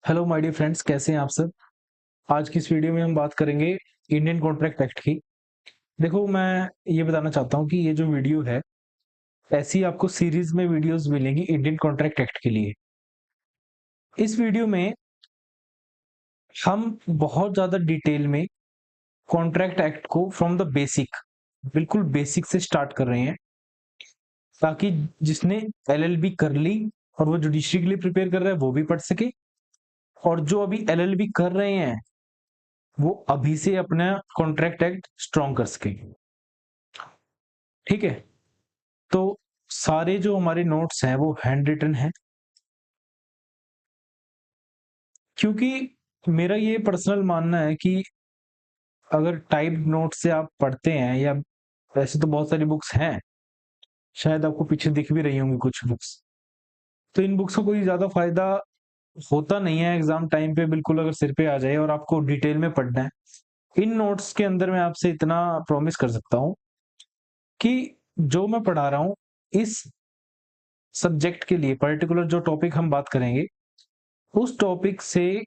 Hello my dear friends, कैसे हैं आप सब। आज की इस वीडियो में हम बात करेंगे इंडियन कॉन्ट्रैक्ट एक्ट की। देखो, मैं ये बताना चाहता हूँ कि ये जो वीडियो है, ऐसी आपको सीरीज में वीडियोस मिलेंगी इंडियन कॉन्ट्रैक्ट एक्ट के लिए। इस वीडियो में हम बहुत ज़्यादा डिटेल में कॉन्ट्रैक्ट एक्ट को फ्रॉम द बेसिक, बिल्कुल बेसिक से स्टार्ट कर रहे हैं, ताकि जिसने एलएलबी कर ली और वो जुडिशरी के लिए प्रिपेयर कर रहा है वो भी पढ़ सके, और जो अभी एलएलबी कर रहे हैं वो अभी से अपना कॉन्ट्रैक्ट एक्ट स्ट्रॉन्ग कर सके। ठीक है, तो सारे जो हमारे नोट्स हैं वो हैंड रिटन हैं, क्योंकि मेरा ये पर्सनल मानना है कि अगर टाइप नोट से आप पढ़ते हैं, या वैसे तो बहुत सारी बुक्स हैं, शायद आपको पीछे दिख भी रही होंगी कुछ बुक्स, तो इन बुक्स का कोई ज्यादा फायदा होता नहीं है एग्जाम टाइम पे, बिल्कुल अगर सिर पे आ जाए और आपको डिटेल में पढ़ना है। इन नोट्स के अंदर मैं आपसे इतना प्रॉमिस कर सकता हूँ कि जो मैं पढ़ा रहा हूँ इस सब्जेक्ट के लिए, पर्टिकुलर जो टॉपिक हम बात करेंगे उस टॉपिक से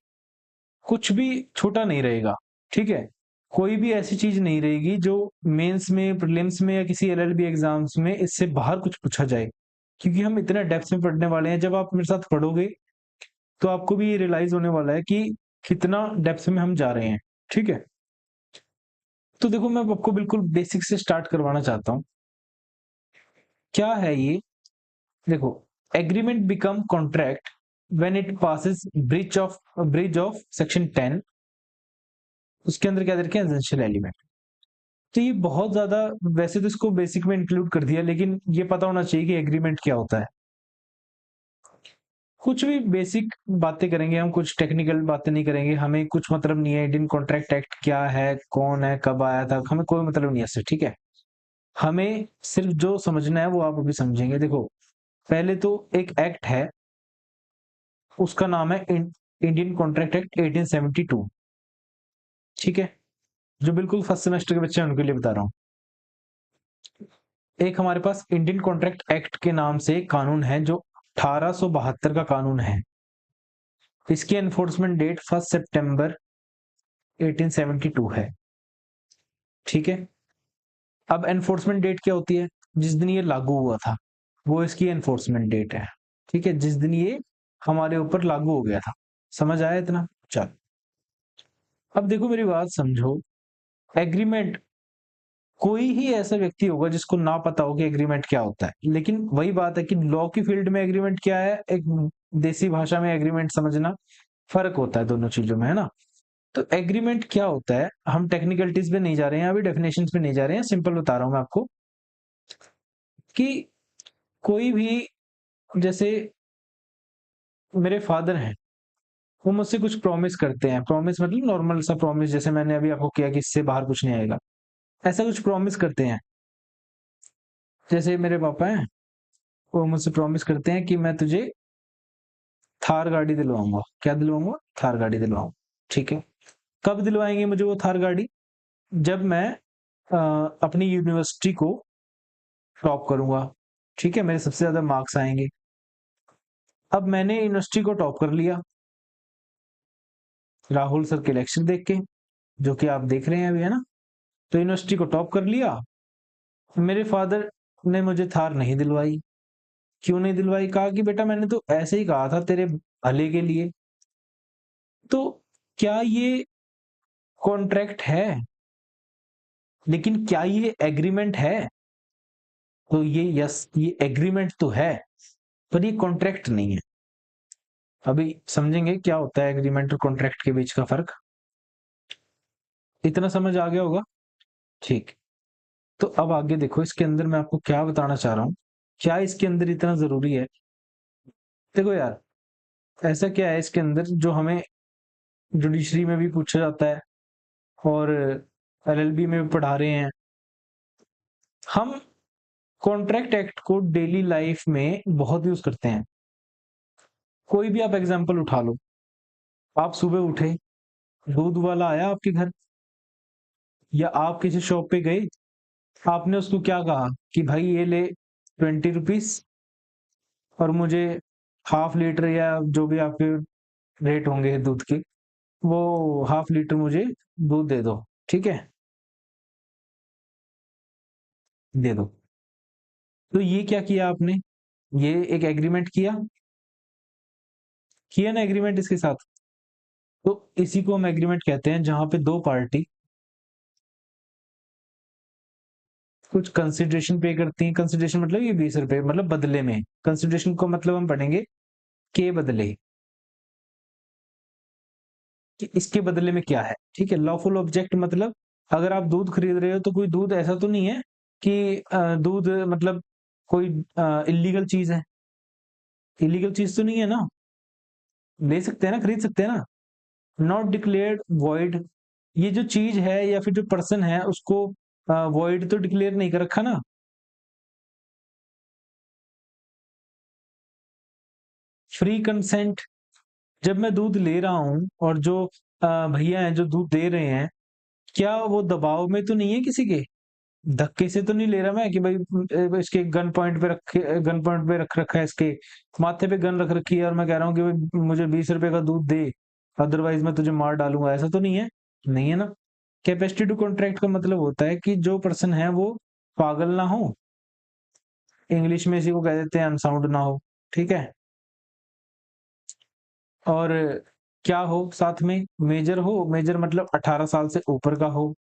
कुछ भी छोटा नहीं रहेगा। ठीक है, कोई भी ऐसी चीज नहीं रहेगी जो मेंस में, प्रीलिम्स में या किसी एलएलबी एग्जाम्स में इससे बाहर कुछ पूछा जाए, क्योंकि हम इतने डेप्थ में पढ़ने वाले हैं। जब आप मेरे साथ पढ़ोगे तो आपको भी ये रियलाइज होने वाला है कि कितना डेप्थ में हम जा रहे हैं। ठीक है, तो देखो, मैं आपको बिल्कुल बेसिक से स्टार्ट करवाना चाहता हूँ। क्या है ये? देखो, agreement become contract when it passes bridge of section 10। उसके अंदर क्या दे रखे हैं? Essential element. तो ये बहुत ज्यादा, वैसे तो इसको बेसिक में इंक्लूड कर दिया, लेकिन ये पता होना चाहिए कि एग्रीमेंट क्या होता है। कुछ भी बेसिक बातें करेंगे हम, कुछ टेक्निकल बातें नहीं करेंगे। हमें कुछ मतलब नहीं है इंडियन कॉन्ट्रैक्ट एक्ट क्या है, कौन है, कब आया था, हमें कोई मतलब नहीं है इससे। ठीक है, हमें सिर्फ जो समझना है वो आप अभी समझेंगे। देखो, पहले तो एक एक्ट है, उसका नाम है इंडियन कॉन्ट्रैक्ट एक्ट 1872। ठीक है, जो बिल्कुल फर्स्ट सेमेस्टर के बच्चे हैं उनके लिए बता रहा हूँ। एक हमारे पास इंडियन कॉन्ट्रैक्ट एक्ट के नाम से एक कानून है जो 1872 का कानून है। इसकी एनफोर्समेंट डेट 1 सितंबर 1872 है। ठीक है, अब एनफोर्समेंट डेट क्या होती है? जिस दिन ये लागू हुआ था वो इसकी एनफोर्समेंट डेट है। ठीक है, जिस दिन ये हमारे ऊपर लागू हो गया था। समझ आया इतना? चल, अब देखो, मेरी बात समझो। एग्रीमेंट, कोई ही ऐसा व्यक्ति होगा जिसको ना पता हो कि एग्रीमेंट क्या होता है, लेकिन वही बात है कि लॉ की फील्ड में एग्रीमेंट क्या है, एक देसी भाषा में एग्रीमेंट समझना, फर्क होता है दोनों चीजों में, है ना। तो एग्रीमेंट क्या होता है, हम टेक्निकलिटीज पे नहीं जा रहे हैं अभी, डेफिनेशंस पे नहीं जा रहे हैं, सिंपल बता रहा हूं मैं आपको कि कोई भी, जैसे मेरे फादर हैं, वो मुझसे कुछ प्रॉमिस करते हैं। प्रॉमिस मतलब नॉर्मल सा प्रॉमिस, जैसे मैंने अभी आपको किया कि इससे बाहर कुछ नहीं आएगा, ऐसा कुछ प्रॉमिस करते हैं। जैसे मेरे पापा हैं, वो मुझसे प्रॉमिस करते हैं कि मैं तुझे थार गाड़ी दिलवाऊंगा। क्या दिलवाऊंगा? थार गाड़ी दिलवाऊंगा। ठीक है, कब दिलवाएंगे मुझे वो थार गाड़ी? जब मैं अपनी यूनिवर्सिटी को टॉप करूंगा। ठीक है, मेरे सबसे ज्यादा मार्क्स आएंगे। अब मैंने यूनिवर्सिटी को टॉप कर लिया राहुल सर के इलेक्शन देख के, जो कि आप देख रहे हैं अभी, है ना। तो यूनिवर्सिटी को टॉप कर लिया, मेरे फादर ने मुझे थार नहीं दिलवाई। क्यों नहीं दिलवाई? कहा कि बेटा मैंने तो ऐसे ही कहा था तेरे भले के लिए। तो क्या ये कॉन्ट्रैक्ट है? लेकिन क्या ये एग्रीमेंट है? तो ये, यस, ये एग्रीमेंट तो है, पर ये कॉन्ट्रैक्ट नहीं है। अभी समझेंगे क्या होता है एग्रीमेंट और कॉन्ट्रैक्ट के बीच का फर्क। इतना समझ आ गया होगा? ठीक। तो अब आगे देखो, इसके अंदर मैं आपको क्या बताना चाह रहा हूँ, क्या इसके अंदर इतना जरूरी है। देखो यार, ऐसा क्या है इसके अंदर जो हमें जुडिशरी में भी पूछा जाता है और एलएलबी में भी पढ़ा रहे हैं। हम कॉन्ट्रैक्ट एक्ट को डेली लाइफ में बहुत यूज करते हैं। कोई भी आप एग्जांपल उठा लो। आप सुबह उठे, दूध वाला आया आपके घर, या आप किसी शॉप पे गए, आपने उसको क्या कहा कि भाई ये ले 20 रुपीज, और मुझे हाफ लीटर या जो भी आपके रेट होंगे दूध के, वो हाफ लीटर मुझे दूध दे दो, ठीक है, दे दो। तो ये क्या किया आपने, ये एक एग्रीमेंट किया, किया ना एग्रीमेंट इसके साथ। तो इसी को हम एग्रीमेंट कहते हैं जहां पे दो पार्टी कुछ कंसिडरेशन पे करती हैं। कंसिडरेशन मतलब ये 20 रुपए, मतलब बदले में। कंसिडरेशन को मतलब हम पढ़ेंगे के बदले, कि इसके बदले में क्या है, ठीक है। लॉफुल ऑब्जेक्ट मतलब अगर आप दूध खरीद रहे हो तो कोई दूध ऐसा तो नहीं है कि दूध मतलब कोई इलीगल चीज है, इलीगल चीज तो नहीं है ना, ले सकते हैं ना, खरीद सकते हैं ना। नॉट डिक्लेयर्ड वॉइड, ये जो चीज है या फिर जो पर्सन है उसको वॉइड तो डिक्लेयर नहीं कर रखा ना। फ्री कंसेंट, जब मैं दूध ले रहा हूं और जो भैया हैं जो दूध दे रहे हैं, क्या वो दबाव में तो नहीं है किसी के, धक्के से तो नहीं ले रहा मैं कि भाई इसके गन पॉइंट पे रखे, गन पॉइंट पे रख रखा है, इसके माथे पे गन रख रखी है और मैं कह रहा हूँ कि भाई मुझे 20 रुपए का दूध दे, अदरवाइज मैं तुझे मार डालूंगा, ऐसा तो नहीं है, नहीं है ना। कैपेसिटी टू कॉन्ट्रैक्ट का मतलब होता है कि जो पर्सन है वो पागल ना हो, इंग्लिश में इसी को कह देते हैं अनसाउंड ना हो, ठीक है। और क्या हो साथ में, मेजर हो, मेजर मतलब 18 साल से ऊपर का हो,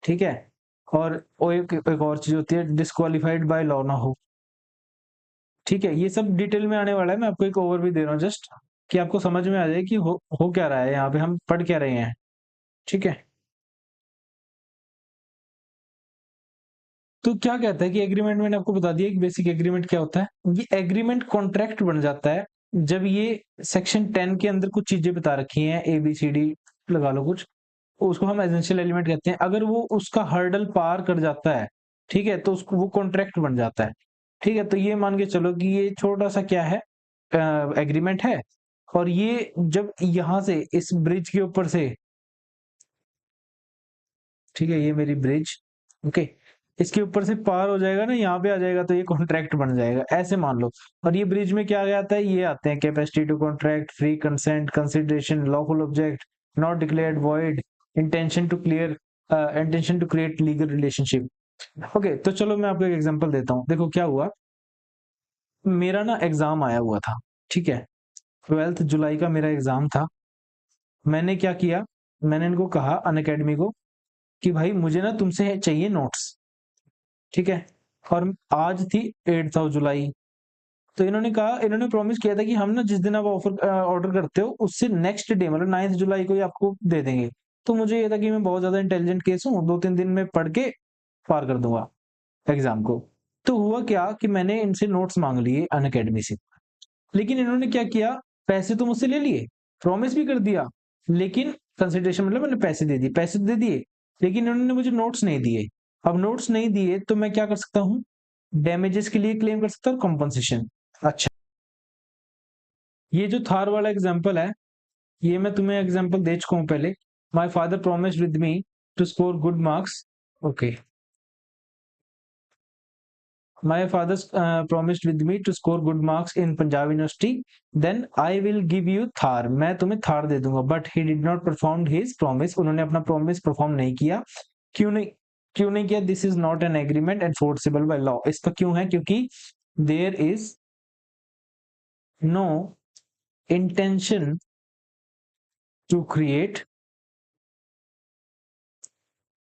ठीक है। और वो एक और चीज होती है, डिस्क्वालिफाइड बाय लॉ ना हो, ठीक है। ये सब डिटेल में आने वाला है, मैं आपको एक ओवरव्यू दे रहा हूँ जस्ट, कि आपको समझ में आ जाए कि हो क्या रहा है यहाँ पे, हम पढ़ क्या रहे हैं, ठीक है। तो क्या कहता है कि एग्रीमेंट, मैंने आपको बता दिया कि बेसिक एग्रीमेंट क्या होता है। ये एग्रीमेंट कॉन्ट्रैक्ट बन जाता है जब ये सेक्शन 10 के अंदर कुछ चीजें बता रखी हैं, ए बी सी डी लगा लो कुछ, उसको हम एसेंशियल एलिमेंट कहते हैं। अगर वो उसका हर्डल पार कर जाता है, ठीक है, तो उसको वो कॉन्ट्रैक्ट बन जाता है, ठीक है। तो ये मान के चलो कि ये छोटा सा क्या है, एग्रीमेंट है। और ये जब यहाँ से इस ब्रिज के ऊपर से, ठीक है, ये मेरी ब्रिज, ओके, इसके ऊपर से पार हो जाएगा ना, यहाँ पे आ जाएगा, तो ये कॉन्ट्रैक्ट बन जाएगा, ऐसे मान लो। और ये ब्रिज में क्या आ जाता है, ये आते हैं capacity to contract, free consent, consideration, lawful object, not declared void, intention to clear, intention to create legal relationship. Okay, तो चलो मैं आपको एक एग्जांपल देता हूँ। देखो क्या हुआ, मेरा ना एग्जाम आया हुआ था, ठीक है, 12th जुलाई का मेरा एग्जाम था। मैंने क्या किया, मैंने इनको कहा अनअकैडमी को कि भाई मुझे ना तुमसे चाहिए नोट्स, ठीक है। और आज थी 8th ऑफ जुलाई, तो इन्होंने कहा, इन्होंने प्रॉमिस किया था कि हम ना जिस दिन आप ऑफर ऑर्डर करते हो उससे नेक्स्ट डे मतलब 9th जुलाई को ही आपको दे देंगे। तो मुझे ये था कि मैं बहुत ज्यादा इंटेलिजेंट केस हूँ, 2-3 दिन में पढ़ के पार कर दूंगा एग्जाम को। तो हुआ क्या कि मैंने इनसे नोट्स मांग लिए अनअकैडमी से, लेकिन इन्होंने क्या किया, पैसे तो मुझसे ले लिए, प्रॉमिस भी कर दिया, लेकिन कंसिडरेशन मतलब मैंने पैसे दे दिए, पैसे तो दे दिए, लेकिन इन्होंने मुझे नोट्स नहीं दिए। अब नोट्स नहीं दिए तो मैं क्या कर सकता हूँ, डैमेजेस के लिए क्लेम कर सकता हूँ, कॉम्पनसेशन। अच्छा, ये जो थार वाला एग्जाम्पल है, ये मैं तुम्हें एग्जाम्पल दे चुका हूँ पहले। My father promised with me to score good marks, okay, my father promised with me to score good marks in Punjab University, then I will give you Thar, मैं तुम्हें थार दे दूंगा। But he did not perform his promise, उन्होंने अपना promise perform नहीं किया। क्यों नहीं, क्यों नहीं किया, this is not an agreement enforceable by law, इसका क्यों है, क्योंकि there is no intention to create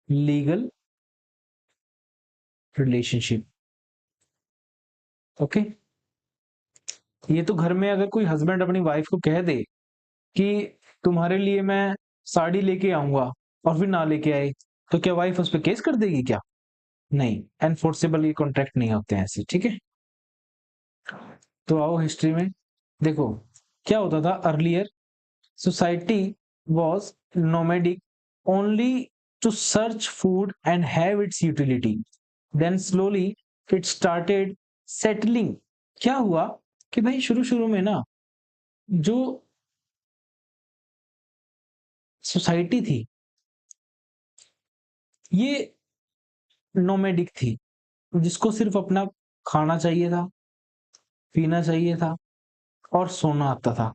legal relationship, okay. ये तो घर में अगर कोई हस्बैंड अपनी वाइफ को कह दे कि तुम्हारे लिए मैं साड़ी लेके आऊंगा और फिर ना लेके आए, तो क्या वाइफ उस पर केस कर देगी क्या, नहीं, एनफोर्सेबल ये कॉन्ट्रैक्ट नहीं होते हैं ऐसे, ठीक है। तो आओ हिस्ट्री में, देखो क्या होता था earlier, society was nomadic only to search food and have its utility, then slowly it started settling. क्या हुआ कि भाई शुरू शुरू में ना जो सोसाइटी थी ये नोमैडिक थी, जिसको सिर्फ अपना खाना चाहिए था, पीना चाहिए था और सोना आता था,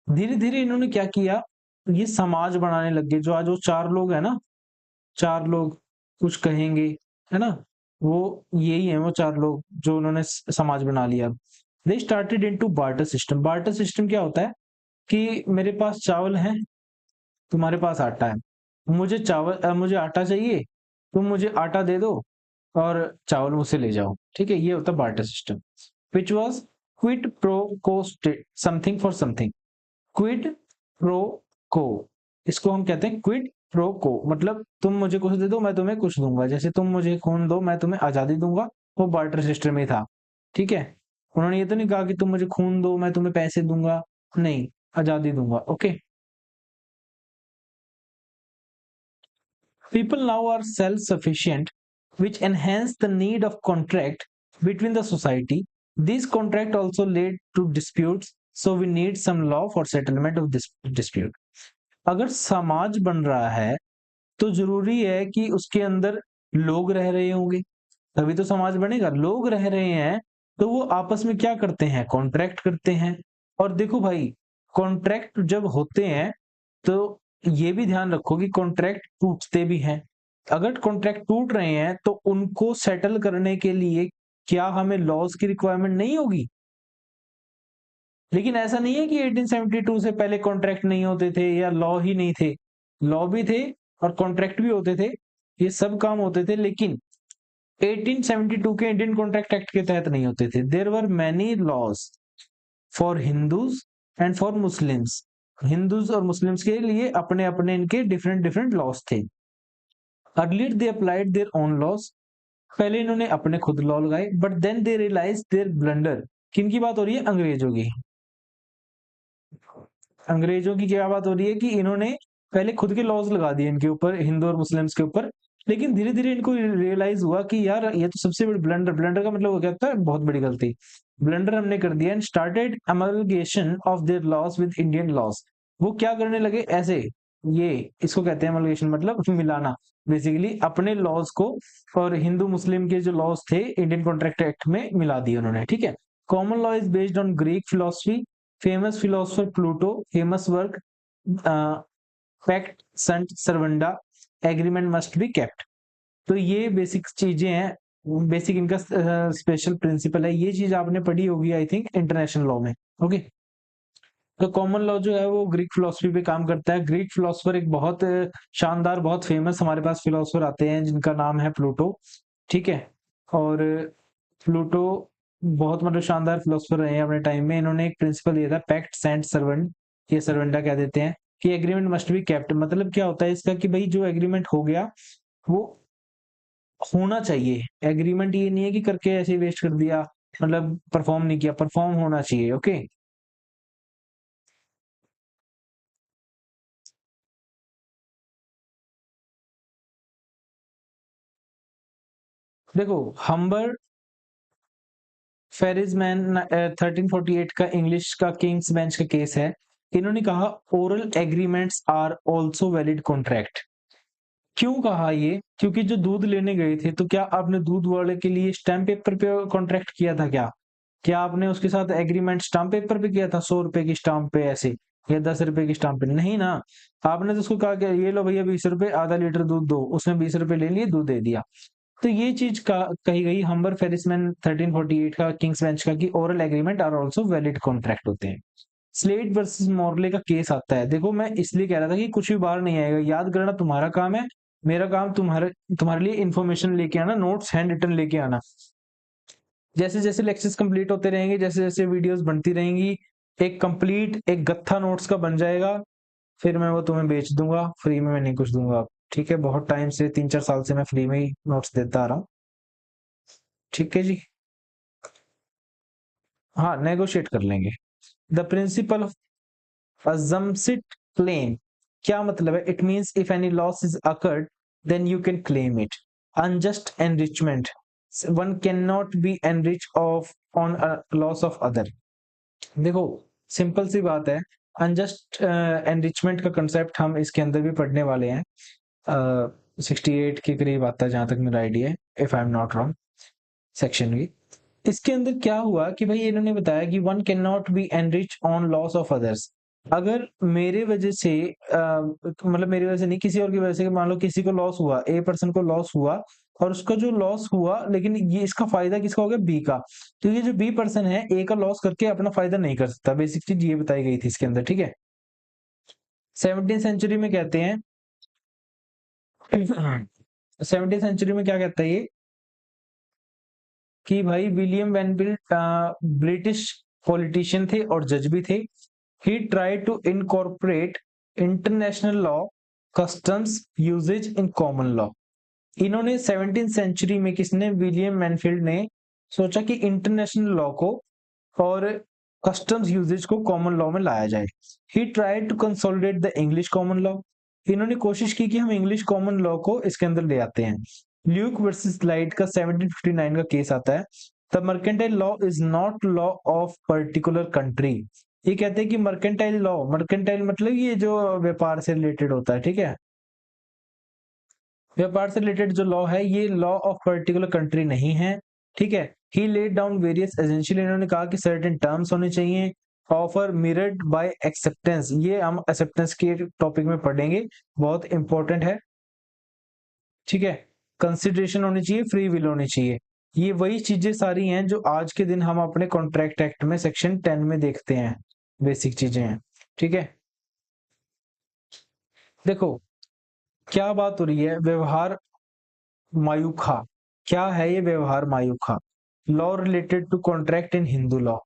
धीरे धीरे इन्होंने क्या किया, ये समाज बनाने लग गए। जो आज वो चार लोग है ना, चार लोग कुछ कहेंगे, है ना, वो यही है वो चार लोग जो उन्होंने समाज बना लिया। They started into barter system. Barter system क्या होता है कि मेरे पास चावल है, तुम्हारे पास आटा है, मुझे मुझे आटा चाहिए, तुम मुझे आटा दे दो और चावल मुझसे ले जाओ, ठीक है, ये होता है barter system. Which was quid pro quo something for something. Quid pro quo, इसको हम कहते हैं क्विड प्रो को, मतलब तुम मुझे कुछ दे दो मैं तुम्हें कुछ दूंगा, जैसे तुम मुझे खून दो मैं तुम्हें आजादी दूंगा, वो बार्टर सिस्टम में था, ठीक है। उन्होंने ये तो नहीं कहा कि तुम मुझे खून दो मैं तुम्हें पैसे दूंगा, नहीं, आजादी दूंगा, okay. People now are self-sufficient, which enhance the need of contract between the society. These contract also led to disputes, so we need some law for settlement of this dispute. अगर समाज बन रहा है तो जरूरी है कि उसके अंदर लोग रह रहे होंगे, तभी तो समाज बनेगा। लोग रह रहे हैं तो वो आपस में क्या करते हैं, कॉन्ट्रैक्ट करते हैं। और देखो भाई, कॉन्ट्रैक्ट जब होते हैं तो ये भी ध्यान रखो कि कॉन्ट्रैक्ट टूटते भी हैं। अगर कॉन्ट्रैक्ट टूट रहे हैं तो उनको सेटल करने के लिए क्या हमें लॉज की रिक्वायरमेंट नहीं होगी? लेकिन ऐसा नहीं है कि 1872 से पहले कॉन्ट्रैक्ट नहीं होते थे या लॉ ही नहीं थे। लॉ भी थे और कॉन्ट्रैक्ट भी होते थे, ये सब काम होते थे, लेकिन 1872 के इंडियन कॉन्ट्रैक्ट एक्ट के तहत नहीं होते थे। There were many laws for Hindus and for Muslims. Hindus और मुस्लिम्स के लिए अपने अपने इनके डिफरेंट डिफरेंट लॉज थे। Earlier they applied their own laws, पहले इन्होंने अपने खुद लॉ लगाए, but then they realise their blunder. किन की बात हो रही है? अंग्रेजों की। अंग्रेजों की क्या बात हो रही है कि इन्होंने पहले खुद के लॉज लगा दिए इनके ऊपर, हिंदू और मुस्लिम्स के ऊपर, लेकिन धीरे धीरे इनको रियलाइज हुआ कि यार ये तो सबसे बड़ी ब्लंडर, ब्लंडर का मतलब वो क्या होता है, बहुत बड़ी गलती, ब्लंडर हमने कर दिया, and started amalgamation of their laws with Indian laws. वो क्या करने लगे ऐसे, ये इसको कहते हैं अमलगेशन, मतलब मिलाना, बेसिकली अपने लॉज को और हिंदू मुस्लिम के जो लॉज थे इंडियन कॉन्ट्रैक्ट एक्ट में मिला दिए उन्होंने, ठीक है। Common law is based on Greek philosophy, famous philosopher Pluto, famous work, pact sunt servanda, agreement must be kept। तो ये बेसिक चीजें हैं, बेसिक इनका स्पेशल प्रिंसिपल है, ये चीज आपने पढ़ी होगी आई थिंक इंटरनेशनल लॉ में, ओके। तो कॉमन लॉ जो है वो ग्रीक फिलोसफी पे काम करता है। ग्रीक फिलोसफर एक बहुत शानदार, बहुत फेमस हमारे पास फिलोसफर आते हैं जिनका नाम है प्लूटो, ठीक है। और प्लूटो बहुत मतलब शानदार फिलोसफर रहे हैं अपने टाइम में। इन्होंने एक प्रिंसिपल दिया था, पैक्ट सेंट सर्वेंट, ये सर्वेंटा कह देते हैं, कि एग्रीमेंट मस्ट बी केप्ट। मतलब क्या होता है इसका कि भाई जो एग्रीमेंट हो गया वो होना चाहिए। एग्रीमेंट ये नहीं है कि करके ऐसे वेस्ट कर दिया, मतलब परफॉर्म नहीं किया, परफॉर्म होना चाहिए, ओके। देखो, हम्बर फेरिजमैन 1348 का इंग्लिश का किंग्स बेंच का केस है। इन्होंने कहा oral agreements are also valid contract. क्यों कहा ये? क्योंकि जो दूध लेने गए थे तो क्या आपने दूध वाले के लिए स्टैम्प पेपर पे कॉन्ट्रैक्ट किया था क्या? क्या आपने उसके साथ एग्रीमेंट स्टाम्प पेपर पे किया था, 100 रुपए की स्टाम्प पे ऐसे, या 10 रुपए की स्टाम्प पे? नहीं ना। आपने तो उसको कहा कि ये लो भैया 20 रुपए, आधा लीटर दूध दो, उसने 20 रुपए ले लिए, दूध दे दिया। तो ये चीज का कही गई हम्बर फेरिसमैन 1348 का किंग्स बेंच का कि oral agreement are also valid contract होते हैं। स्लेट वर्सेस मॉर्ले का केस आता है। देखो मैं इसलिए कह रहा था कि कुछ भी बाहर नहीं आएगा, याद करना तुम्हारा काम है, मेरा काम तुम्हारे तुम्हारे लिए इंफॉर्मेशन लेके आना, नोट्स हैंड रिटन लेके आना। जैसे जैसे लेक्चर्स कंप्लीट होते रहेंगे, जैसे जैसे वीडियोस बनती रहेंगी, एक कंप्लीट एक गत्था नोट्स का बन जाएगा, फिर मैं वो तुम्हें बेच दूंगा फ्री में, मैं नहीं कुछ दूंगा, ठीक है। बहुत टाइम से 3-4 साल से मैं फ्री में ही नोट्स देता आ रहा हूँ, ठीक है जी। हाँ, नेगोशिएट कर लेंगे। The principle of assumpsit claim, क्या मतलब है? It means if any loss is occurred then you can claim it. Unjust enrichment, one can not be enrich of on loss of other. देखो, सिंपल सी बात है, unjust enrichment का concept हम इसके अंदर भी पढ़ने वाले हैं। 68 के करीब आता है जहां तक मेरा आइडिया है, if I am not wrong, section की। इसके अंदर क्या हुआ कि भाई इन्होंने बताया कि one can not be enrich on loss of others. अगर मेरे वजह से मतलब मेरी वजह से नहीं, किसी और की वजह से, मान लो किसी को लॉस हुआ, ए पर्सन को लॉस हुआ, और उसका जो लॉस हुआ, लेकिन ये इसका फायदा किसका हो गया, बी का। तो ये जो बी पर्सन है ए का लॉस करके अपना फायदा नहीं कर सकता, बेसिक चीज ये बताई गई थी इसके अंदर, ठीक है। 17th सेंचुरी में कहते हैं 17th सेंचुरी में क्या कहता है ये, कि भाई विलियम वेनबिल्ट ब्रिटिश पॉलिटिशियन थे और जज भी थे। He tried to incorporate international law, customs, usages in common law. इन्होंने 17th सेंचुरी में, किसने, विलियम मैनफील्ड ने सोचा कि इंटरनेशनल लॉ को और कस्टम्स यूजेज को कॉमन लॉ में लाया जाए। He tried to consolidate the English common law. इन्होंने कोशिश की कि हम इंग्लिश कॉमन लॉ को इसके अंदर ले आते हैं। ल्यूक वर्सेस लाइट का 1759 का केस आता है। The mercantile law is not law of particular country. ये कहते हैं कि मर्केंटाइल लॉ, मर्केंटाइल मतलब ये जो व्यापार से रिलेटेड होता है, ठीक है, व्यापार से रिलेटेड जो लॉ है ये लॉ ऑफ पर्टिकुलर कंट्री नहीं है, ठीक है। ही लेड डाउन वेरियस एसेंशियल, इन्होंने कहा कि सर्टेन टर्म्स होने चाहिए। ऑफर मिरर्ड बाय एक्सेप्टेंस, ये हम एक्सेप्टेंस के टॉपिक में पढ़ेंगे, बहुत इंपॉर्टेंट है, ठीक है। कंसिडरेशन होनी चाहिए, फ्री विल होनी चाहिए। ये वही चीजें सारी हैं जो आज के दिन हम अपने कॉन्ट्रैक्ट एक्ट में सेक्शन 10 में देखते हैं, बेसिक चीजें हैं, ठीक है। देखो क्या बात हो रही है, व्यवहार मायूखा। क्या है ये Vyavahara Mayukha? Law related to contract in Hindu law.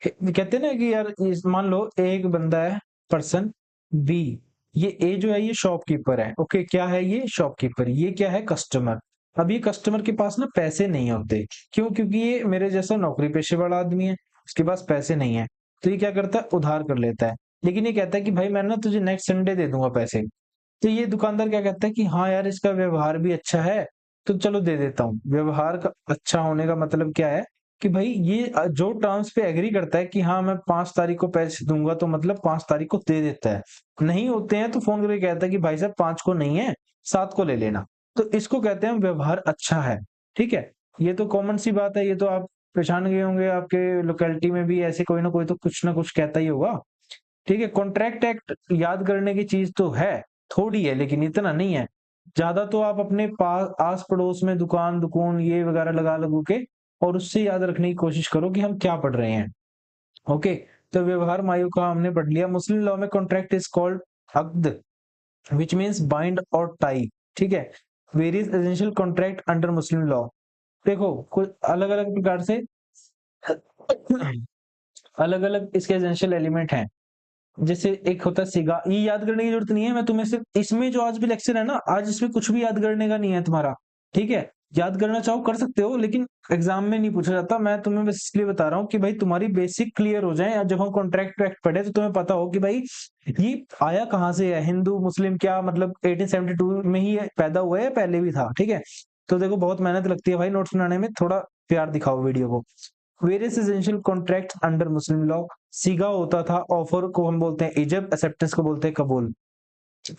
कहते हैं ना कि यार मान लो एक बंदा है, पर्सन बी, ये ए जो है ये शॉपकीपर है, ओके, क्या है ये, शॉपकीपर। ये क्या है, कस्टमर। अब ये कस्टमर के पास ना पैसे नहीं होते, क्यों, क्योंकि ये मेरे जैसा नौकरी पेशे वाला आदमी है, उसके पास पैसे नहीं है। तो ये क्या करता है, उधार कर लेता है। लेकिन ये कहता है कि भाई मैं ना तुझे नेक्स्ट संडे दे दूंगा पैसे। तो ये दुकानदार क्या कहता है कि हाँ यार इसका व्यवहार भी अच्छा है, तो चलो दे देता हूँ। व्यवहार का अच्छा होने का मतलब क्या है, कि भाई ये जो टर्म्स पे एग्री करता है कि हाँ मैं 5 तारीख को पैसे दूंगा, तो मतलब 5 तारीख को दे देता है। नहीं होते हैं तो फोन करके कहता है कि भाई साहब 5 को नहीं है, 7 को ले लेना। तो इसको कहते हैं व्यवहार अच्छा है, ठीक है। ये तो कॉमन सी बात है, ये तो आप पहचान गए होंगे, आपके लोकेलिटी में भी ऐसे कोई ना कुछ कहता ही होगा, ठीक है। कॉन्ट्रैक्ट एक्ट याद करने की चीज तो है, थोड़ी है, लेकिन इतना नहीं है। ज्यादा तो आप अपने पास आस पड़ोस में दुकान दुकान ये वगैरह लगा लगू के, और उससे याद रखने की कोशिश करो कि हम क्या पढ़ रहे हैं, ओके। तो व्यवहार मायु का हमने पढ़ लिया। मुस्लिम लॉ में कॉन्ट्रैक्ट इज कॉल्ड अक्द, विच मीन्स बाइंड और टाई, ठीक है। Various essential contract under Muslim law. देखो कुछ अलग अलग प्रकार से अलग अलग इसके एसेंशियल एलिमेंट हैं। जैसे एक होता है सिगा, ये याद करने की जरूरत नहीं है, मैं तुम्हें सिर्फ इसमें जो आज भी लेक्चर है ना, आज इसमें कुछ भी याद करने का नहीं है तुम्हारा, ठीक है। याद करना चाहो कर सकते हो, लेकिन एग्जाम में नहीं पूछा जाता। मैं तुम्हें बस इसलिए बता रहा हूँ कि भाई तुम्हारी बेसिक क्लियर हो जाए, जब हम कॉन्ट्रैक्ट एक्ट पढ़े तो तुम्हें पता हो कि भाई ये आया कहाँ से है, हिंदू मुस्लिम क्या मतलब 1872 में ही पैदा हुआ है या पहले भी था, ठीक है। तो देखो बहुत मेहनत लगती है भाई नोट्स बनाने में, थोड़ा प्यार दिखाओ वीडियो को। Various essential contract under Muslim law. सीगा होता था, ऑफर को हम बोलते हैं इजब, एक्सेप्टेंस को बोलते हैं कबूल,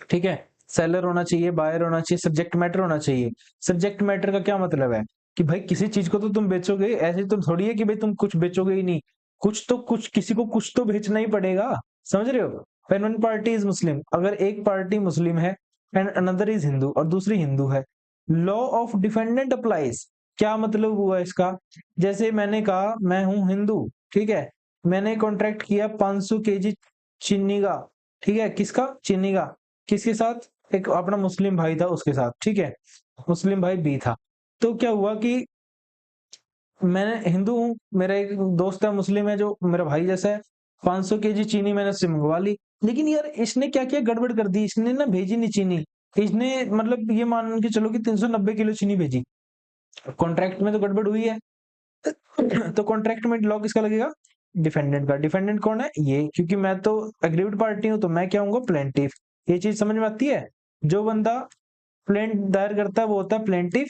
ठीक है। सेलर होना चाहिए, बायर होना चाहिए, सब्जेक्ट मैटर होना चाहिए। सब्जेक्ट मैटर का क्या मतलब है, कि भाई किसी चीज को तो तुम बेचोगे, ऐसे तो थोड़ी है कि भाई तुम कुछ बेचोगे ही नहीं, कुछ तो कुछ किसी को कुछ तो बेचना ही पड़ेगा, समझ रहे हो। व्हेन वन पार्टी इज मुस्लिम, अगर एक पार्टी मुस्लिम है एंड अनदर इज हिंदू, और दूसरी हिंदू है, लॉ ऑफ डिफेंडेंट अप्लाइज। क्या मतलब हुआ इसका, जैसे मैंने कहा मैं हूं हिंदू, ठीक है, मैंने कॉन्ट्रैक्ट किया 500 केजी चीनी का, ठीक है, किसका, चीनी का, किसके साथ, एक अपना मुस्लिम भाई था उसके साथ, ठीक है, मुस्लिम भाई बी था। तो क्या हुआ कि मैं हिंदू हूँ, मेरा एक दोस्त है मुस्लिम है जो मेरा भाई जैसा है, 500 केजी चीनी मैंने उससे मंगवा ली। लेकिन यार इसने क्या किया, गड़बड़ कर दी, इसने ना भेजी नहीं चीनी, इसने मतलब ये मान के चलो कि 390 किलो चीनी भेजी। कॉन्ट्रैक्ट में तो गड़बड़ हुई है। तो कॉन्ट्रैक्ट में लॉ किसका लगेगा, डिफेंडेंट का। डिफेंडेंट कौन है, ये, क्योंकि मैं तो एग्रीव्ड पार्टी हूं, तो मैं क्या हूँ, प्लेंटिफ। ये चीज समझ में आती है। जो बंदा प्लेंट दायर करता है वो होता है प्लेंटिफ,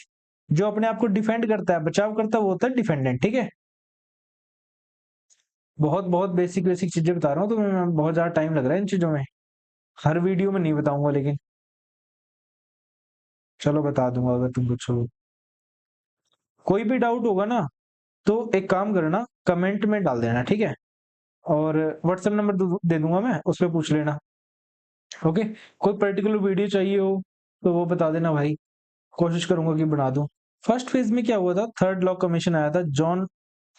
जो अपने आप को डिफेंड करता है, बचाव करता है, वो होता है डिफेंडेंट, ठीक है। बहुत बहुत बेसिक बेसिक चीजें बता रहा हूँ, तो मैं बहुत ज्यादा टाइम लग रहा है इन चीजों में, हर वीडियो में नहीं बताऊंगा, लेकिन चलो बता दूंगा अगर तुम पूछो। कोई भी डाउट होगा ना, तो एक काम करना, कमेंट में डाल देना, ठीक है। और व्हाट्सएप नंबर दे दूंगा मैं, उस पर पूछ लेना। ओके, कोई पर्टिकुलर वीडियो चाहिए हो तो वो बता देना भाई, कोशिश करूंगा कि बना दूं। फर्स्ट फेज में क्या हुआ था, थर्ड लॉ कमीशन आया था,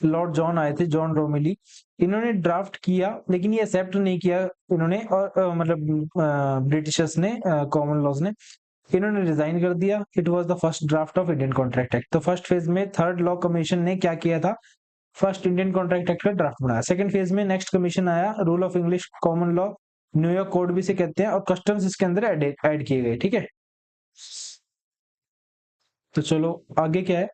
लॉर्ड जॉन आए थे, जॉन रोमिली। इन्होंने ड्राफ्ट किया लेकिन ये एक्सेप्ट नहीं किया इन्होंने, और मतलब ब्रिटिशर्स ने, कॉमन लॉज ने, इन्होंने रिजाइन कर दिया। It was the first draft of Indian contract act. तो फर्स्ट फेज में थर्ड लॉ कमीशन ने क्या किया था, फर्स्ट इंडियन कॉन्ट्रैक्ट एक्ट का ड्राफ्ट बनाया। सेकंड फेज में नेक्स्ट कमीशन आया, rule of English common law, New York code भी से कहते हैं, और कस्टम्स इसके अंदर ऐड किए गए। ठीक है, तो चलो आगे क्या है।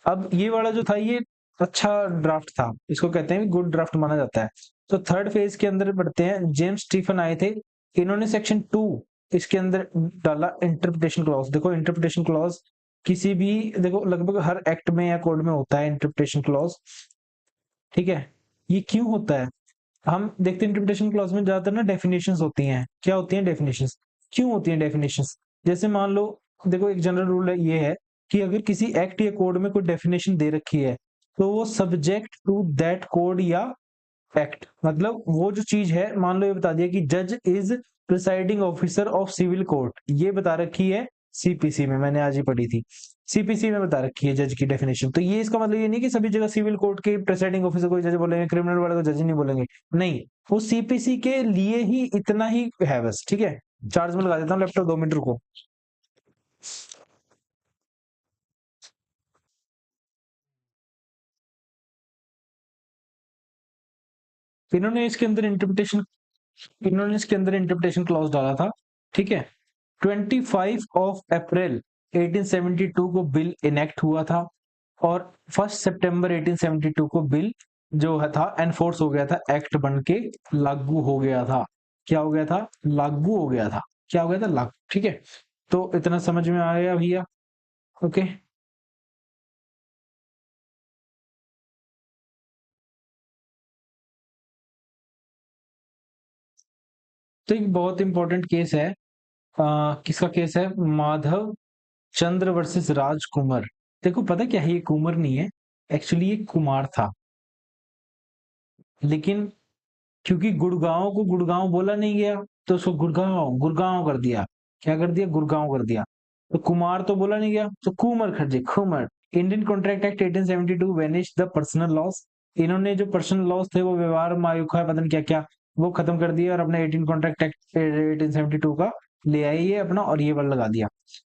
अब ये वाला जो था ये अच्छा ड्राफ्ट था, इसको कहते हैं गुड ड्राफ्ट माना जाता है। तो थर्ड फेज के अंदर बढ़ते हैं, जेम्स स्टीफन आए थे, इन्होंने सेक्शन 2 इसके अंदर डाला, इंटरप्रिटेशन क्लॉज। देखो इंटरप्रिटेशन क्लॉज किसी भी, देखो लगभग हर एक्ट में या कोड में होता है इंटरप्रिटेशन क्लॉज। ठीक है, ये क्यों होता है, हम देखते हैं इंटरप्रिटेशन क्लॉज में ज्यादातर ना डेफिनेशंस होती हैं। क्या होती हैं डेफिनेशंस, क्यों होती हैं डेफिनेशंस, जैसे मान लो, देखो एक जनरल रूल है, ये है कि अगर किसी एक्ट या कोड में कोई डेफिनेशन दे रखी है तो वो सब्जेक्ट टू दैट कोड या एक्ट, मतलब वो जो चीज है, मान लो ये बता दिया कि जज is presiding officer of civil court, ये बता रखी है सीपीसी में, मैंने आज ही पढ़ी थी, सीपीसी में बता रखी है जज की डेफिनेशन। तो ये इसका मतलब ये नहीं कि सभी जगह सिविल कोर्ट के प्रिसाइडिंग ऑफिसर को जज बोलेंगे, क्रिमिनल वाले को जज ही नहीं बोलेंगे, नहीं, वो सीपीसी के लिए ही इतना ही है बस। ठीक है, चार्ज में लगा देता हूँ लैपटॉप, 2 मिनट रुको। इन्होंने इसके अंदर इंटरप्रिटेशन इन्होंने इसके अंदर इंटरप्रिटेशन क्लॉज डाला था। ठीक है, 25 अप्रैल 1872 को बिल इनेक्ट हुआ था, और 1 सितंबर 1872 को बिल जो है था एनफोर्स हो गया था, एक्ट बन के लागू हो गया था। क्या हो गया था, लागू हो गया था, क्या हो गया था, लागू। ठीक है, तो इतना समझ में आ गया भैया। ओके, तो एक बहुत इंपॉर्टेंट केस है, किसका केस है, माधव चंद्र वर्सेस राजकुमार। देखो पता क्या है, ये कुमार नहीं है, एक्चुअली ये कुमार था, लेकिन क्योंकि गुड़गांव को गुड़गांव बोला नहीं गया तो उसको गुड़गांव गुड़गांव कर दिया। क्या कर दिया, गुड़गांव कर दिया। तो कुमार तो बोला नहीं गया तो कुमर खर्चे खुमर। Indian contract act 1872 vanish the personal laws. इन्होंने जो पर्सनल लॉस थे, वो व्यवहार मायुखा है, पता नहीं क्या क्या, वो खत्म कर दिया, और अपने 18 कॉन्ट्रैक्ट एक्ट 1872 का ले आई ये अपना, और ये वाला लगा दिया।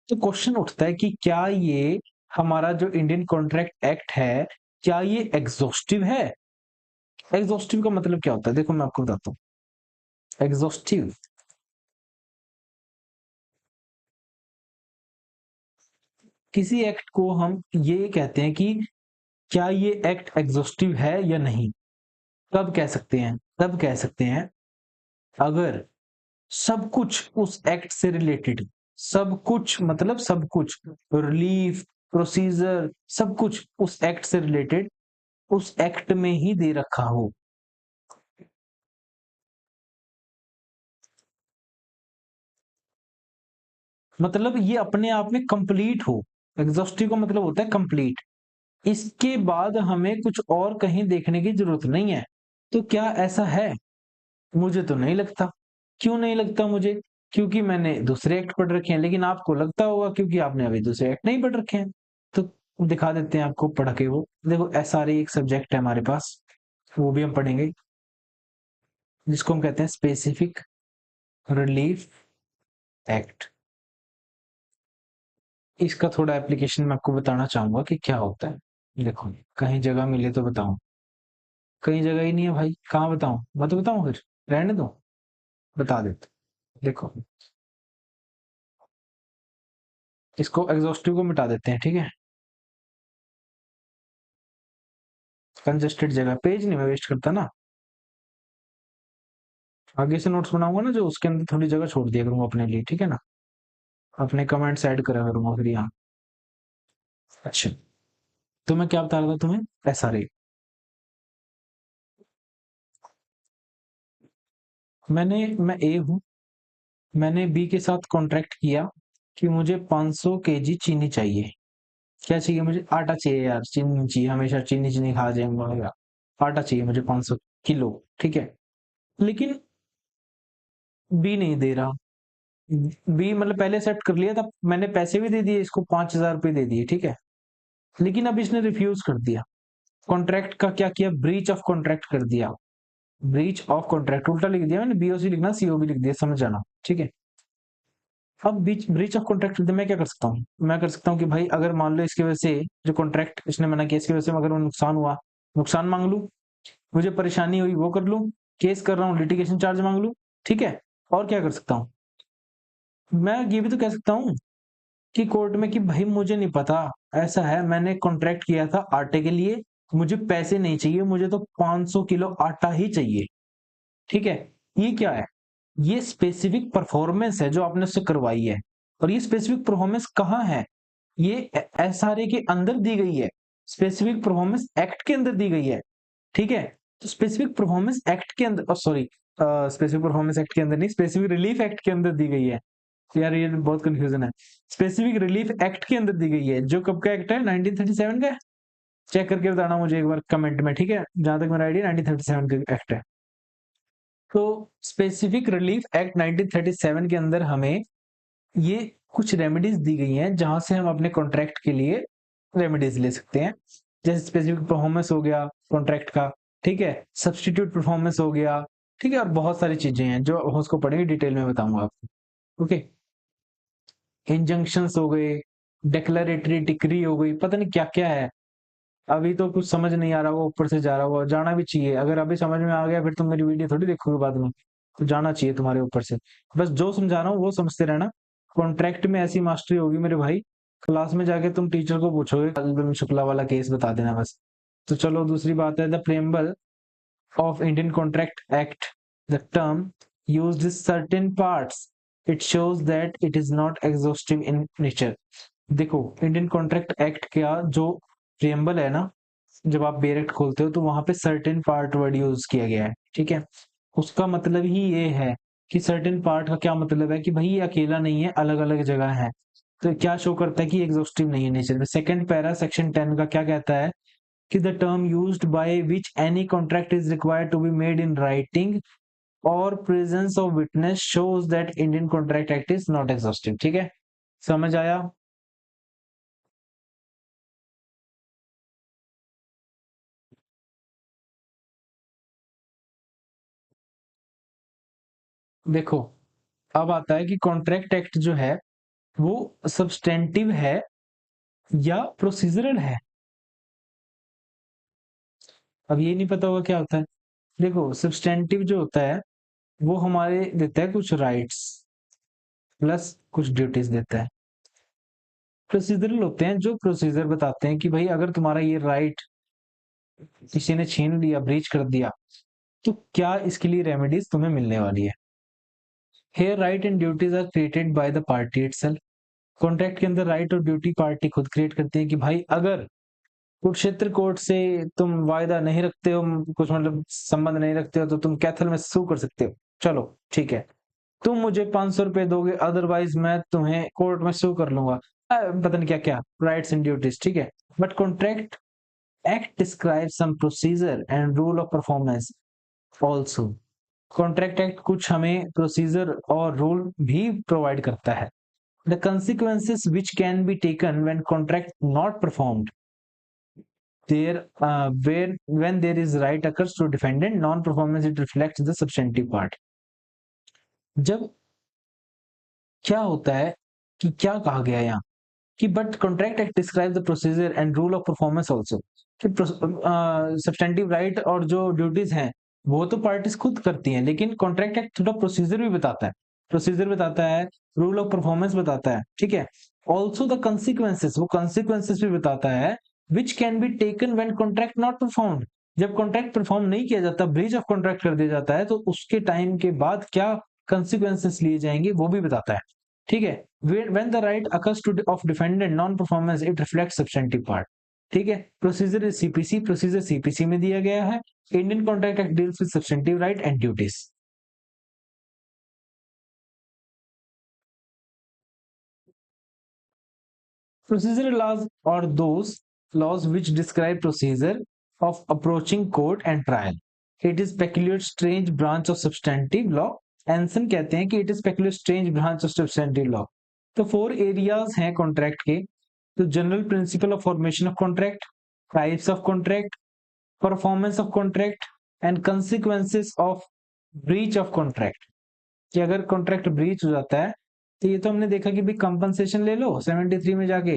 तो क्वेश्चन उठता है कि क्या ये हमारा जो इंडियन कॉन्ट्रैक्ट एक्ट है, क्या ये एग्जॉस्टिव है। एग्जॉस्टिव का मतलब क्या होता है, देखो मैं आपको बताता हूँ। एग्जॉस्टिव, किसी एक्ट को हम ये कहते हैं कि क्या ये एक्ट एग्जॉस्टिव है या नहीं। कब कह सकते हैं, तब कह सकते हैं अगर सब कुछ उस एक्ट से रिलेटेड, सब कुछ मतलब सब कुछ, रिलीफ, प्रोसीजर, सब कुछ उस एक्ट से रिलेटेड उस एक्ट में ही दे रखा हो। मतलब ये अपने आप में कंप्लीट हो। एग्जॉस्टिव का मतलब होता है कंप्लीट, इसके बाद हमें कुछ और कहीं देखने की जरूरत नहीं है। तो क्या ऐसा है, मुझे तो नहीं लगता। क्यों नहीं लगता मुझे, क्योंकि मैंने दूसरे एक्ट पढ़ रखे हैं, लेकिन आपको लगता होगा क्योंकि आपने अभी दूसरे एक्ट नहीं पढ़ रखे हैं। तो दिखा देते हैं आपको पढ़ के, वो देखो एसआरए एक सब्जेक्ट है हमारे पास, वो भी हम पढ़ेंगे, जिसको हम कहते हैं स्पेसिफिक रिलीफ एक्ट। इसका थोड़ा एप्लीकेशन मैं आपको बताना चाहूंगा कि क्या होता है। देखो, कहीं जगह मिले तो बताऊं, कहीं जगह ही नहीं है भाई, कहाँ बताऊं, मैं तो बताऊं फिर, रहने दो, बता देते। देखो, इसको एग्जॉस्टिव को मिटा देते हैं, ठीक है। कंजेस्टेड जगह, पेज नहीं मैं वेस्ट करता ना, आगे से नोट्स बनाऊंगा ना जो, उसके अंदर थोड़ी जगह छोड़ दिया करूंगा अपने लिए, ठीक है ना, अपने कमेंट्स ऐड करा करूंगा फिर यहाँ। अच्छा, तो मैं क्या बता रहा था तुम्हें, एसआरए। मैं ए हूँ, मैंने बी के साथ कॉन्ट्रैक्ट किया कि मुझे 500 केजी चीनी चाहिए। क्या चाहिए मुझे, आटा चाहिए यार, चीनी नहीं चाहिए, हमेशा चीनी चीनी खा जाएंगे, आटा चाहिए मुझे 500 किलो, ठीक है। लेकिन बी नहीं दे रहा। बी मतलब पहले एक्सेप्ट कर लिया था, मैंने पैसे भी दे दिए इसको, 5,000 रुपये दे दिए, ठीक है। लेकिन अब इसने रिफ्यूज कर दिया, कॉन्ट्रैक्ट का क्या किया, ब्रीच ऑफ कॉन्ट्रैक्ट कर दिया। ब्रीच ऑफ कॉन्ट्रैक्ट उल्टा लिख दिया मैंने, बीओसी लिखना सीओबी लिख दिया, समझ जाना, ठीक है। अब बीच ब्रीच ऑफ कॉन्ट्रैक्ट मैं क्या कर सकता हूँ, मैं कर सकता हूँ कि भाई अगर मान लो इसकी वजह से जो कॉन्ट्रैक्ट इसने मना किया इसकी वजह से अगर वो नुकसान हुआ, नुकसान मांग लूं, मुझे परेशानी हुई वो कर लूं, केस कर रहा हूँ लिटिगेशन चार्ज मांग लूं, ठीक है। और क्या कर सकता हूँ, मैं ये भी तो कह सकता हूँ कि कोर्ट में कि भाई मुझे नहीं पता, ऐसा है मैंने कॉन्ट्रैक्ट किया था आटे के लिए, मुझे पैसे नहीं चाहिए, मुझे तो 500 किलो आटा ही चाहिए, ठीक है। ये क्या है, ये स्पेसिफिक परफॉर्मेंस है जो आपने उससे करवाई है। और ये स्पेसिफिक परफॉर्मेंस कहाँ है, ये एसआरए के अंदर दी गई है, स्पेसिफिक परफॉर्मेंस एक्ट के अंदर दी गई है, ठीक है। तो स्पेसिफिक परफॉर्मेंस एक्ट के अंदर, सॉरी, स्पेसिफिक परफॉर्मेंस एक्ट के अंदर नहीं, स्पेसिफिक रिलीफ एक्ट के अंदर दी गई है। यार ये बहुत कंफ्यूजन है। स्पेसिफिक रिलीफ एक्ट के अंदर दी गई है, जो कब का एक्ट है, 1937 का है। चेक करके बताना मुझे एक बार कमेंट में, ठीक है। जहां तक मेरा आइडिया 1937 का एक्ट है। तो स्पेसिफिक रिलीफ एक्ट 1937 के अंदर हमें ये कुछ रेमेडीज दी गई हैं जहां से हम अपने कॉन्ट्रैक्ट के लिए रेमेडीज ले सकते हैं। जैसे स्पेसिफिक परफॉर्मेंस हो गया कॉन्ट्रैक्ट का, ठीक है, सब्सटीट्यूट परफॉर्मेंस हो गया, ठीक है, और बहुत सारी चीजें हैं जो हम उसको पढ़ेंगे, डिटेल में बताऊंगा आपको, ओके। इंजंक्शंस हो गए, डिक्लेरेटरी डिक्री हो गई, पता नहीं क्या क्या है। अभी तो कुछ समझ नहीं आ रहा होगा, ऊपर से जा रहा होगा, जाना भी चाहिए। अगर अभी समझ में आ गया फिर तुम मेरी वीडियो थोड़ी देखोगे बाद में, तो जाना चाहिए तुम्हारे ऊपर से। बस जो समझा रहा हूँ वो समझते रहना। कॉन्ट्रैक्ट में ऐसी मास्टरी होगी मेरे भाई, क्लास में जाके तुम टीचर को पूछोगे, कल शुक्ला वाला केस बता देना बस। तो चलो दूसरी बात है, the preamble of Indian Contract Act, the term uses certain parts. It shows that it is not exhaustive in nature. देखो इंडियन कॉन्ट्रैक्ट एक्ट का जो प्रियम्बल है ना, जब आप बेरेक्ट खोलते हो तो वहां पे सर्टेन पार्ट वर्ड यूज किया गया है, ठीक है। उसका मतलब ही ये है कि सर्टेन पार्ट का क्या मतलब है कि भाई ये अकेला नहीं है, अलग अलग जगह है। तो क्या शो करता है कि एग्जॉस्टिव नहीं है नेचर में। सेकंड पैरा सेक्शन 10 का क्या कहता है कि the term used by which any contract is required to be made in writing or presence of witness shows that Indian Contract Act is not exhaustive, ठीक है, समझ आया। देखो अब आता है कि कॉन्ट्रैक्ट एक्ट जो है वो सब्सटेंटिव है या प्रोसीजरल है। अब ये नहीं पता होगा क्या होता है। देखो सब्सटेंटिव जो होता है वो हमारे देता है कुछ राइट्स प्लस कुछ ड्यूटीज देता है। प्रोसीजरल होते हैं जो प्रोसीजर बताते हैं कि भाई अगर तुम्हारा ये राइट किसी ने छीन लिया, ब्रीच कर दिया, तो क्या इसके लिए रेमेडीज तुम्हें मिलने वाली है। Here right and duties are created by the party itself. Contract के अंदर राइट और ड्यूटी पार्टी खुद क्रिएट करते हैं कि भाई अगर कुरुक्षेत्र कोर्ट से तुम वायदा नहीं रखते हो, कुछ मतलब संबंध नहीं रखते हो, तो तुम कैथल में सू कर सकते हो। चलो ठीक है, तुम मुझे 500 रुपए दोगे, अदरवाइज मैं तुम्हें कोर्ट में सू कर लूंगा। पता नहीं क्या क्या राइट्स एंड ड्यूटीज, ठीक है। But contract act describe some procedure and rule of performance also. Contract act कुछ हमें प्रोसीजर और रूल भी प्रोवाइड करता है। The consequences which can be taken when contract not performed there when there is right occurs to defendant non performance, it reflects the substantive part। जब क्या होता है कि क्या कहा गया यहाँ कि but contract act describe the procedure and rule of performance also, कि सब्सटेंटिव राइट और जो ड्यूटीज हैं वो तो पार्टीज खुद करती हैं, लेकिन कॉन्ट्रैक्ट एक्ट थोड़ा प्रोसीजर भी बताता है, प्रोसीजर बताता है, रूल ऑफ परफॉर्मेंस बताता है, ठीक है। ऑल्सो द कंसिक्वेंसेस, वो कंसिक्वेंसेस भी बताता है which can be taken when contract not performed. जब कॉन्ट्रैक्ट परफॉर्म नहीं किया जाता, ब्रीच ऑफ कॉन्ट्रैक्ट कर दिया जाता है, तो उसके टाइम के बाद क्या कंसिक्वेंसेस लिए जाएंगे वो भी बताता है, ठीक है। when the right occurs to of defendant non performance it reflects substantive part, ठीक है। Procedure is CPC, procedure CPC में दिया गया है। Indian contract act deals with substantive right and duties. Procedural laws are those laws which describe procedure of approaching court and trial। It is peculiar strange branch of substantive law. Anson कहते हैं कि it is peculiar strange branch of substantive law. तो 4 areas हैं contract के। तो general principle of formation of contract, types of contract, performance of contract and consequences of breach of contract. कि अगर contract breach हो जाता है तो ये तो हमने देखा कि भाई कंपनसेशन ले लो 73 में जाके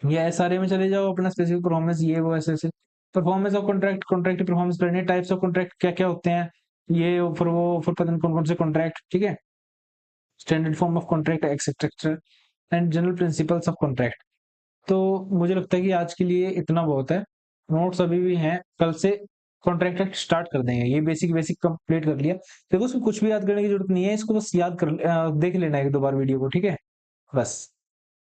या एसआरए में चले जाओ, अपना स्पेसिफिक परफॉर्मेंस ये वो ऐसे ऐसे। परफॉर्मेंस ऑफ कॉन्ट्रैक्ट, कॉन्ट्रैक्ट की परफॉर्मेंस करनी है, टाइप्स ऑफ कॉन्ट्रैक्ट क्या क्या होते हैं, ये फिर वो फिर पता नहीं कौन कौन से कॉन्ट्रैक्ट, ठीक है, standard form of contract etcetera and general principles of contract. तो मुझे लगता है कि आज के लिए इतना बहुत है। नोट्स अभी भी हैं, कल से कॉन्ट्रैक्ट स्टार्ट कर देंगे। ये बेसिक बेसिक कंप्लीट कर लिया, देखो उसमें कुछ भी याद करने की जरूरत नहीं है, इसको बस याद कर देख लेना एक दो बार वीडियो को, ठीक है, बस।